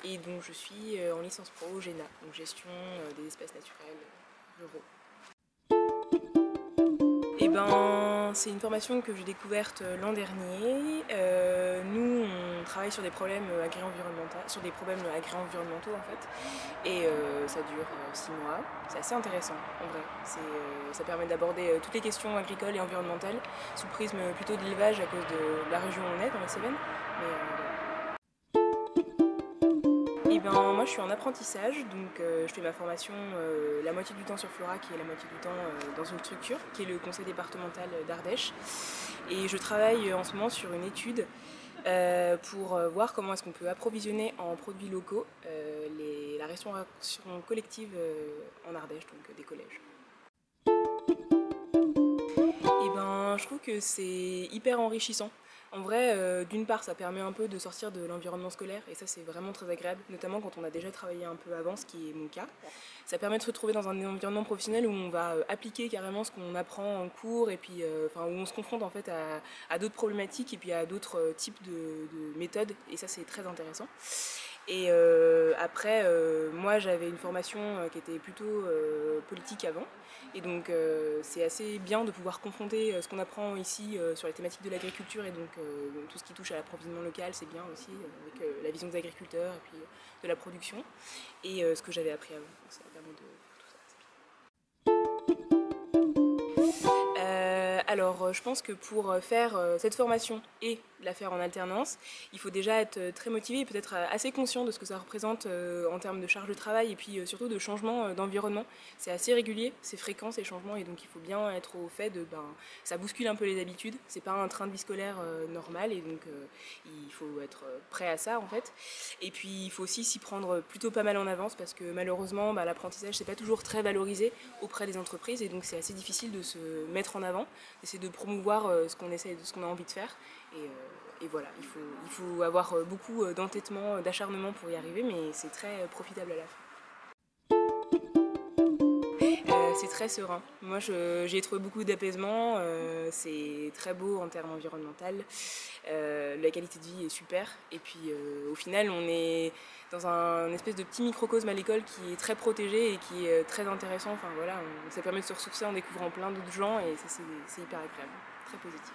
et donc je suis en licence pro au GENA, donc gestion des espaces naturels ruraux. Eh ben, c'est une formation que j'ai découverte l'an dernier. Nous, on travaille sur des problèmes agri-environnementaux en fait, et ça dure 6 mois. C'est assez intéressant en vrai. Ça permet d'aborder toutes les questions agricoles et environnementales sous le prisme plutôt de l'élevage à cause de la région où on est dans les Cévennes. Et ben moi je suis en apprentissage, donc je fais ma formation la moitié du temps sur Florac et la moitié du temps dans une structure qui est le conseil départemental d'Ardèche. Et je travaille en ce moment sur une étude pour voir comment est-ce qu'on peut approvisionner en produits locaux la restauration collective en Ardèche, donc des collèges. Et ben, je trouve que c'est hyper enrichissant. En vrai, d'une part, ça permet un peu de sortir de l'environnement scolaire, et ça c'est vraiment très agréable, notamment quand on a déjà travaillé un peu avant, ce qui est mon cas. Ça permet de se retrouver dans un environnement professionnel où on va appliquer carrément ce qu'on apprend en cours, et puis où on se confronte en fait à d'autres problématiques et puis à d'autres types de méthodes, et ça c'est très intéressant. Et après, moi j'avais une formation qui était plutôt politique avant, et donc c'est assez bien de pouvoir confronter ce qu'on apprend ici sur les thématiques de l'agriculture, et donc tout ce qui touche à l'approvisionnement local, c'est bien aussi avec la vision des agriculteurs et puis de la production, et ce que j'avais appris avant. Donc, ça permet de faire tout ça. Alors, je pense que pour faire cette formation et la faire en alternance, il faut déjà être très motivé et peut-être assez conscient de ce que ça représente en termes de charge de travail et puis surtout de changement d'environnement. C'est assez régulier, c'est fréquent ces changements, et donc il faut bien être au fait de ça bouscule un peu les habitudes. C'est pas un train de vie scolaire normal, et donc il faut être prêt à ça en fait. Et puis il faut aussi s'y prendre plutôt pas mal en avance, parce que malheureusement l'apprentissage c'est pas toujours très valorisé auprès des entreprises, et donc c'est assez difficile de se mettre en avant, d'essayer de promouvoir ce qu'on a envie de faire. Et voilà, il faut avoir beaucoup d'entêtement, d'acharnement pour y arriver, mais c'est très profitable à la fin. C'est très serein. Moi, j'ai trouvé beaucoup d'apaisement. C'est très beau en termes environnementaux. La qualité de vie est super. Et puis, au final, on est dans un espèce de petit microcosme à l'école qui est très protégé et qui est très intéressant. Enfin voilà, ça permet de se ressourcer en découvrant plein d'autres gens, et ça, c'est hyper agréable, très positif.